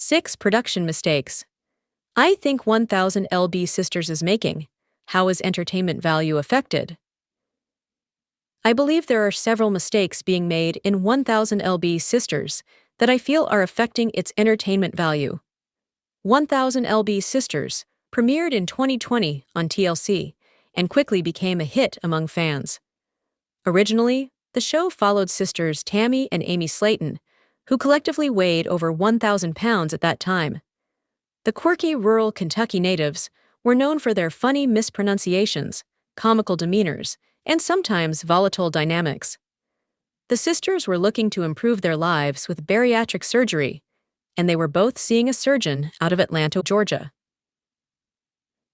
6. Production mistakes. I think 1000 LB Sisters is making. How is entertainment value affected? I believe there are several mistakes being made in 1000 LB Sisters that I feel are affecting its entertainment value. 1000 LB Sisters premiered in 2020 on TLC and quickly became a hit among fans. Originally, the show followed sisters Tammy and Amy Slayton, who collectively weighed over 1,000 pounds at that time. The quirky rural Kentucky natives were known for their funny mispronunciations, comical demeanors, and sometimes volatile dynamics. The sisters were looking to improve their lives with bariatric surgery, and they were both seeing a surgeon out of Atlanta, Georgia.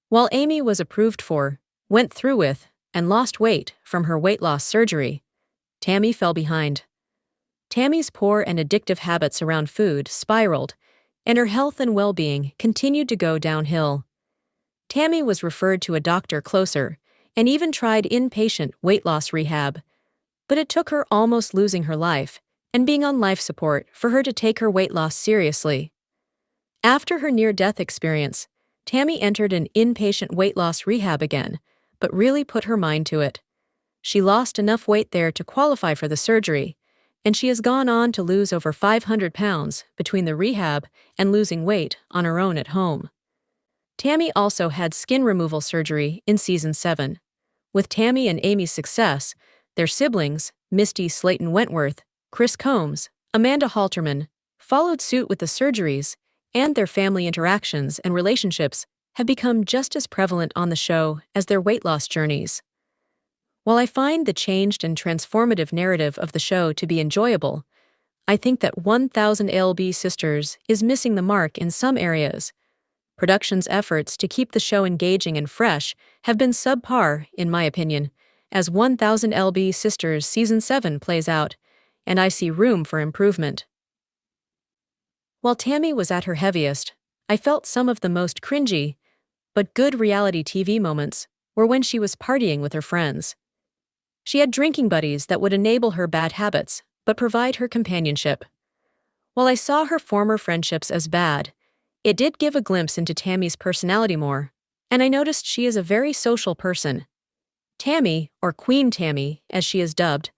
While Amy was approved for, went through with, and lost weight from her weight loss surgery, Tammy fell behind. Tammy's poor and addictive habits around food spiraled, and her health and well-being continued to go downhill. Tammy was referred to a doctor closer and even tried inpatient weight loss rehab, but it took her almost losing her life and being on life support for her to take her weight loss seriously. After her near-death experience, Tammy entered an inpatient weight loss rehab again, but really put her mind to it. She lost enough weight there to qualify for the surgery, and she has gone on to lose over 500 pounds between the rehab and losing weight on her own at home. Tammy also had skin removal surgery in Season 7. With Tammy and Amy's success, their siblings, Misty Slayton Wentworth, Chris Combs, Amanda Halterman, followed suit with the surgeries, and their family interactions and relationships have become just as prevalent on the show as their weight loss journeys. While I find the changed and transformative narrative of the show to be enjoyable, I think that 1000 LB Sisters is missing the mark in some areas. Production's efforts to keep the show engaging and fresh have been subpar, in my opinion, as 1000 LB Sisters Season 7 plays out, and I see room for improvement. While Tammy was at her heaviest, I felt some of the most cringy, but good reality TV moments were when she was partying with her friends. She had drinking buddies that would enable her bad habits, but provide her companionship. While I saw her former friendships as bad, it did give a glimpse into Tammy's personality more, and I noticed she is a very social person. Tammy, or Queen Tammy, as she is dubbed,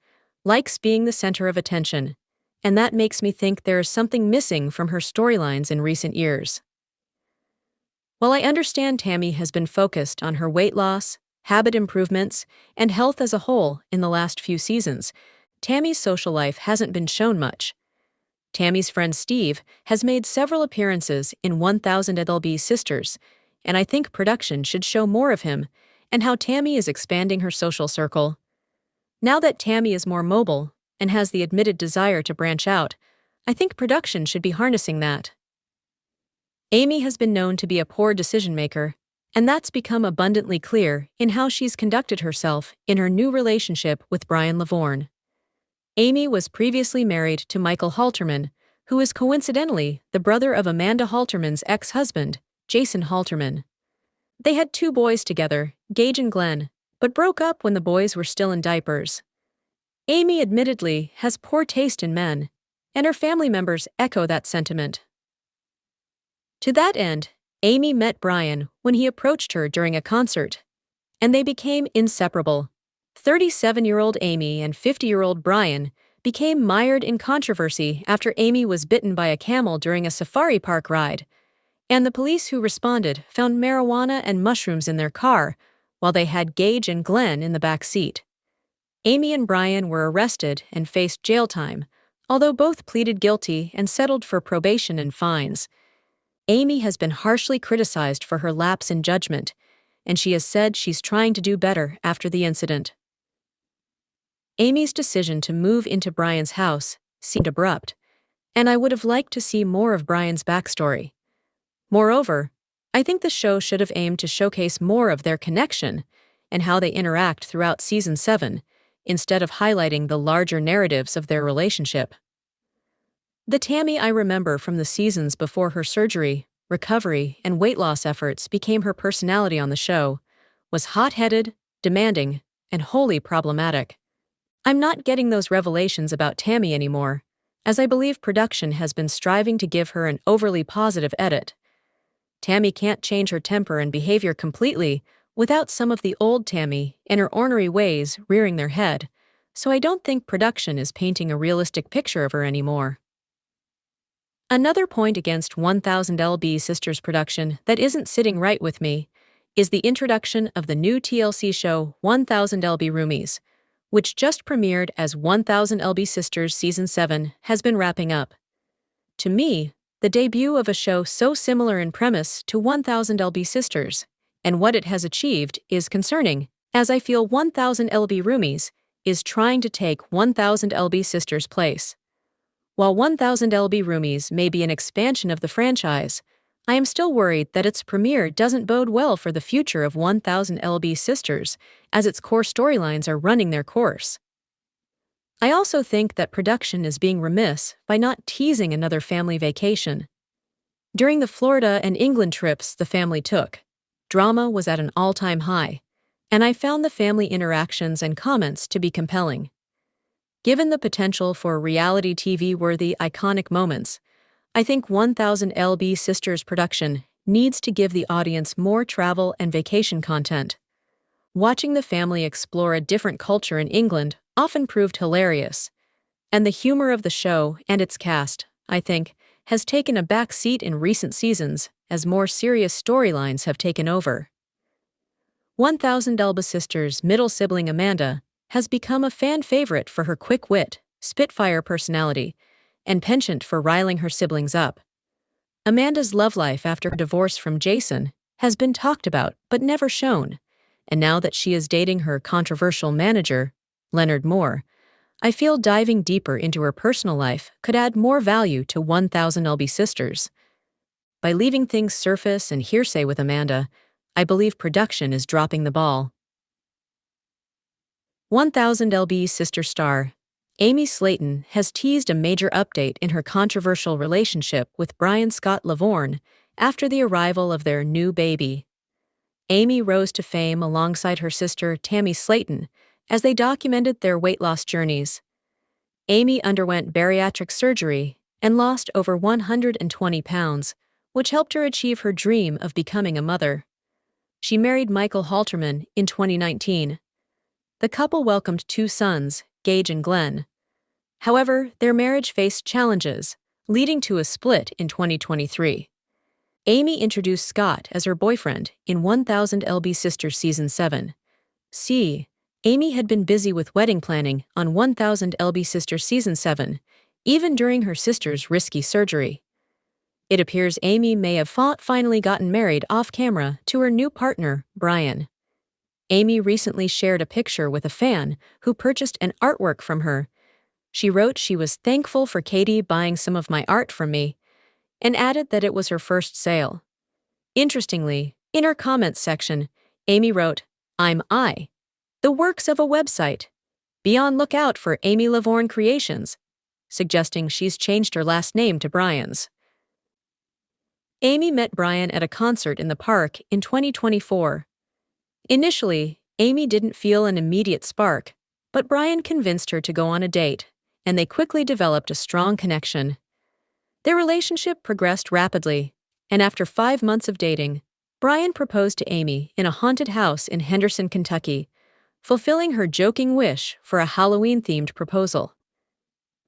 likes being the center of attention, and that makes me think there is something missing from her storylines in recent years. While I understand Tammy has been focused on her weight loss, habit improvements, and health as a whole in the last few seasons, Tammy's social life hasn't been shown much. Tammy's friend Steve has made several appearances in 1000 LB Sisters, and I think production should show more of him and how Tammy is expanding her social circle. Now that Tammy is more mobile and has the admitted desire to branch out, I think production should be harnessing that. Amy has been known to be a poor decision-maker, and that's become abundantly clear in how she's conducted herself in her new relationship with Brian Lavorne. Amy was previously married to Michael Halterman, who is coincidentally the brother of Amanda Halterman's ex-husband, Jason Halterman. They had 2 boys together, Gage and Glenn, but broke up when the boys were still in diapers. Amy admittedly has poor taste in men, and her family members echo that sentiment. To that end, Amy met Brian when he approached her during a concert, and they became inseparable. 37-year-old Amy and 50-year-old Brian became mired in controversy after Amy was bitten by a camel during a safari park ride, and the police who responded found marijuana and mushrooms in their car while they had Gage and Glenn in the back seat. Amy and Brian were arrested and faced jail time, although both pleaded guilty and settled for probation and fines. Amy has been harshly criticized for her lapse in judgment, and she has said she's trying to do better after the incident. Amy's decision to move into Brian's house seemed abrupt, and I would have liked to see more of Brian's backstory. Moreover, I think the show should have aimed to showcase more of their connection and how they interact throughout Season 7, instead of highlighting the larger narratives of their relationship. The Tammy I remember from the seasons before her surgery, recovery, and weight loss efforts became her personality on the show was hot-headed, demanding, and wholly problematic. I'm not getting those revelations about Tammy anymore. as I believe production has been striving to give her an overly positive edit. Tammy can't change her temper and behavior completely without some of the old Tammy and her ornery ways rearing their head, so I don't think production is painting a realistic picture of her anymore. Another point against 1000 LB Sisters production that isn't sitting right with me is the introduction of the new TLC show 1000 LB Roomies, which just premiered as 1000 LB Sisters Season 7 has been wrapping up. To me, the debut of a show so similar in premise to 1000 LB Sisters and what it has achieved is concerning, as I feel 1000 LB Roomies is trying to take 1000 LB Sisters' place. While 1000 LB Roomies may be an expansion of the franchise, I am still worried that its premiere doesn't bode well for the future of 1000 LB Sisters, as its core storylines are running their course. I also think that production is being remiss by not teasing another family vacation. During the Florida and England trips the family took, drama was at an all-time high, and I found the family interactions and comments to be compelling. Given the potential for reality TV-worthy iconic moments, I think 1000 LB Sisters production needs to give the audience more travel and vacation content. Watching the family explore a different culture in England often proved hilarious, and the humor of the show and its cast, I think, has taken a back seat in recent seasons as more serious storylines have taken over. 1000 LB Sisters' middle sibling Amanda has become a fan favorite for her quick wit, spitfire personality, and penchant for riling her siblings up. Amanda's love life after her divorce from Jason has been talked about but never shown, and now that she is dating her controversial manager, Leonard Moore, I feel diving deeper into her personal life could add more value to 1000 LB Sisters. By leaving things surface and hearsay with Amanda, I believe production is dropping the ball. 1000 LB Sister star Amy Slayton has teased a major update in her controversial relationship with Brian Scott Lavorne after the arrival of their new baby. Amy rose to fame alongside her sister Tammy Slayton as they documented their weight loss journeys. Amy underwent bariatric surgery and lost over 120 pounds, which helped her achieve her dream of becoming a mother. She married Michael Halterman in 2019. The couple welcomed 2 sons, Gage and Glenn. However, their marriage faced challenges, leading to a split in 2023. Amy introduced Scott as her boyfriend in 1000 LB Sisters Season 7. Amy had been busy with wedding planning on 1000 LB Sisters Season 7, even during her sister's risky surgery. It appears Amy may have finally gotten married off-camera to her new partner, Brian. Amy recently shared a picture with a fan who purchased an artwork from her. She wrote she was thankful for Katie buying some of my art from me, and added that it was her first sale. Interestingly, in her comments section, Amy wrote, "I'm the works of a website. Be on lookout for Amy Lavorne Creations," suggesting she's changed her last name to Brian's. Amy met Brian at a concert in the park in 2024. Initially, Amy didn't feel an immediate spark, but Brian convinced her to go on a date, and they quickly developed a strong connection. Their relationship progressed rapidly, and after 5 months of dating, Brian proposed to Amy in a haunted house in Henderson, Kentucky, fulfilling her joking wish for a Halloween-themed proposal.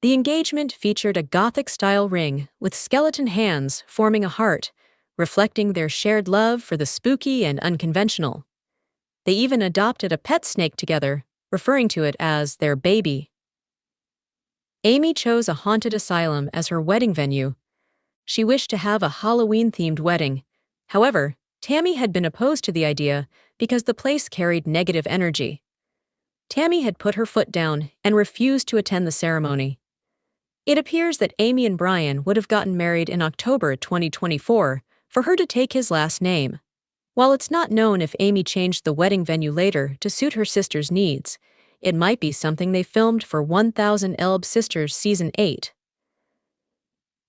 The engagement featured a Gothic-style ring with skeleton hands forming a heart, reflecting their shared love for the spooky and unconventional. They even adopted a pet snake together, referring to it as their baby. Amy chose a haunted asylum as her wedding venue. She wished to have a Halloween-themed wedding. However, Tammy had been opposed to the idea because the place carried negative energy. Tammy had put her foot down and refused to attend the ceremony. It appears that Amy and Brian would have gotten married in October 2024 for her to take his last name. While it's not known if Amy changed the wedding venue later to suit her sister's needs, it might be something they filmed for 1000 LB Sisters Season 8.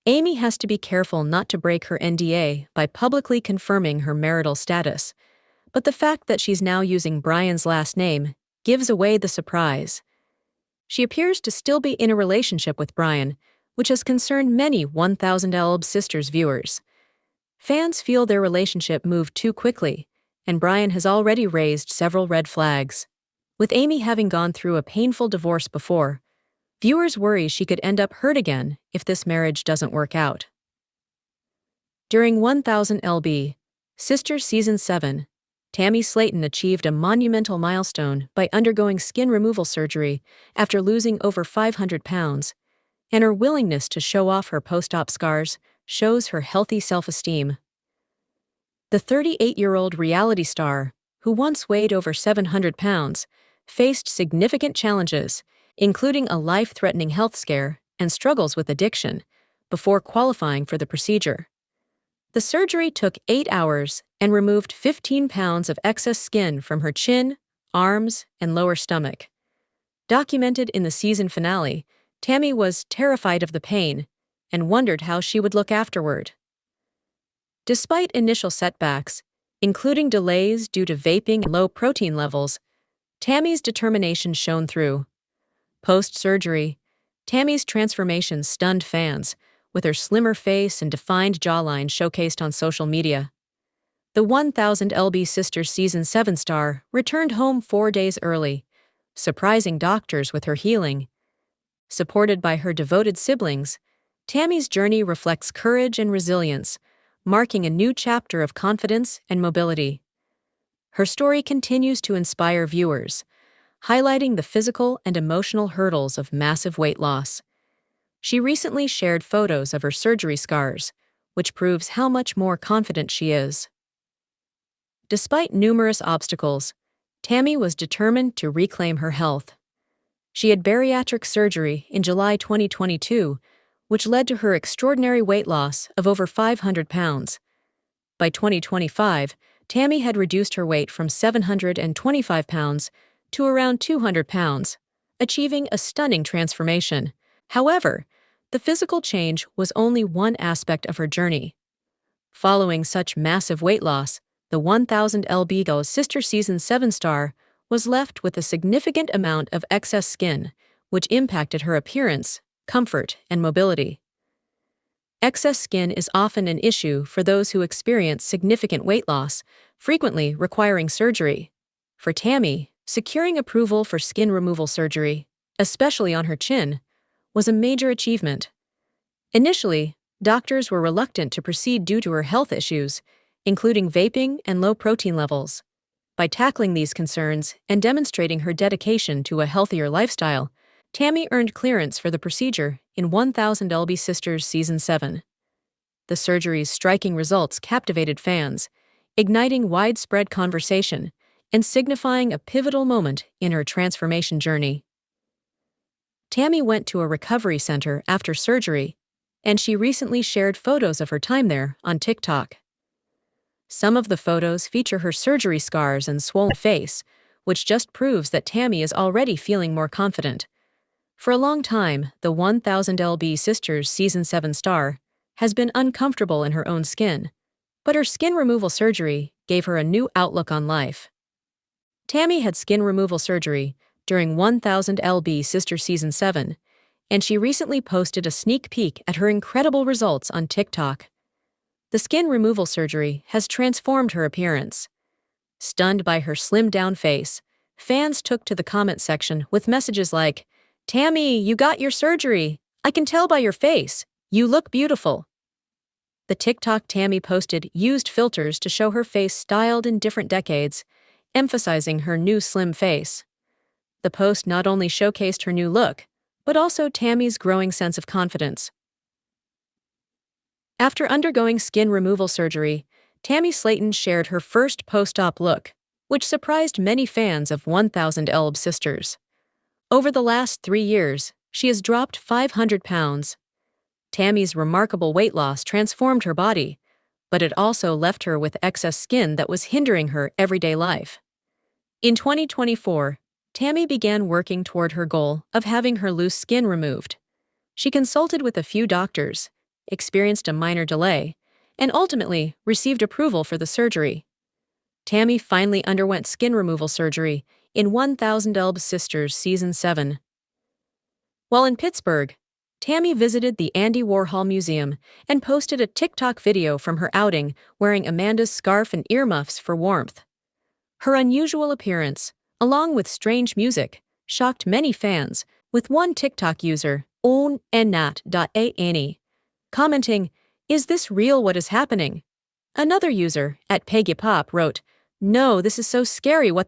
Amy has to be careful not to break her NDA by publicly confirming her marital status, but the fact that she's now using Brian's last name gives away the surprise. She appears to still be in a relationship with Brian, which has concerned many 1000 Elb Sisters viewers. Fans feel their relationship moved too quickly, and Brian has already raised several red flags. With Amy having gone through a painful divorce before, viewers worry she could end up hurt again if this marriage doesn't work out. During 1000 LB Sisters Season 7, Tammy Slayton achieved a monumental milestone by undergoing skin removal surgery after losing over 500 pounds, and her willingness to show off her post-op scars shows her healthy self-esteem. The 38-year-old reality star, who once weighed over 700 pounds, faced significant challenges, including a life-threatening health scare and struggles with addiction, before qualifying for the procedure. The surgery took 8 hours and removed 15 pounds of excess skin from her chin, arms, and lower stomach. Documented in the season finale, Tammy was terrified of the pain and wondered how she would look afterward. Despite initial setbacks, including delays due to vaping and low protein levels, Tammy's determination shone through. Post-surgery, Tammy's transformation stunned fans, with her slimmer face and defined jawline showcased on social media. The 1000 LB Sisters Season 7 star returned home 4 days early, surprising doctors with her healing. Supported by her devoted siblings, Tammy's journey reflects courage and resilience, marking a new chapter of confidence and mobility. Her story continues to inspire viewers, highlighting the physical and emotional hurdles of massive weight loss. She recently shared photos of her surgery scars, which proves how much more confident she is. Despite numerous obstacles, Tammy was determined to reclaim her health. She had bariatric surgery in July 2022, which led to her extraordinary weight loss of over 500 pounds. By 2025, Tammy had reduced her weight from 725 pounds to around 200 pounds, achieving a stunning transformation. However, the physical change was only one aspect of her journey. Following such massive weight loss, the 1000 LB Sisters Season 7 star was left with a significant amount of excess skin, which impacted her appearance, comfort, and mobility. Excess skin is often an issue for those who experience significant weight loss, frequently requiring surgery. For Tammy, securing approval for skin removal surgery, especially on her chin, was a major achievement. Initially, doctors were reluctant to proceed due to her health issues, including vaping and low protein levels. By tackling these concerns and demonstrating her dedication to a healthier lifestyle, Tammy earned clearance for the procedure in 1000 LB Sisters Season 7. The surgery's striking results captivated fans, igniting widespread conversation and signifying a pivotal moment in her transformation journey. Tammy went to a recovery center after surgery, and she recently shared photos of her time there on TikTok. Some of the photos feature her surgery scars and swollen face, which just proves that Tammy is already feeling more confident. For a long time, the 1000 LB Sisters Season 7 star has been uncomfortable in her own skin, but her skin removal surgery gave her a new outlook on life. Tammy had skin removal surgery during 1000 LB Sisters Season 7, and she recently posted a sneak peek at her incredible results on TikTok. The skin removal surgery has transformed her appearance. Stunned by her slimmed-down face, fans took to the comment section with messages like, "Tammy, you got your surgery. I can tell by your face. You look beautiful." The TikTok Tammy posted used filters to show her face styled in different decades, emphasizing her new slim face. The post not only showcased her new look, but also Tammy's growing sense of confidence. After undergoing skin removal surgery, Tammy Slayton shared her first post-op look, which surprised many fans of 1000 LB Sisters. Over the last 3 years, she has dropped 500 pounds. Tammy's remarkable weight loss transformed her body, but it also left her with excess skin that was hindering her everyday life. In 2024, Tammy began working toward her goal of having her loose skin removed. She consulted with a few doctors, experienced a minor delay, and ultimately received approval for the surgery. Tammy finally underwent skin removal surgery in 1000 LB Sisters Season 7. While in Pittsburgh, Tammy visited the Andy Warhol Museum and posted a TikTok video from her outing wearing Amanda's scarf and earmuffs for warmth. Her unusual appearance, along with strange music, shocked many fans, with one TikTok user, onnat.ani, commenting, "Is this real what is happening?" Another user, @PeggyPop, wrote, "No, this is so scary, what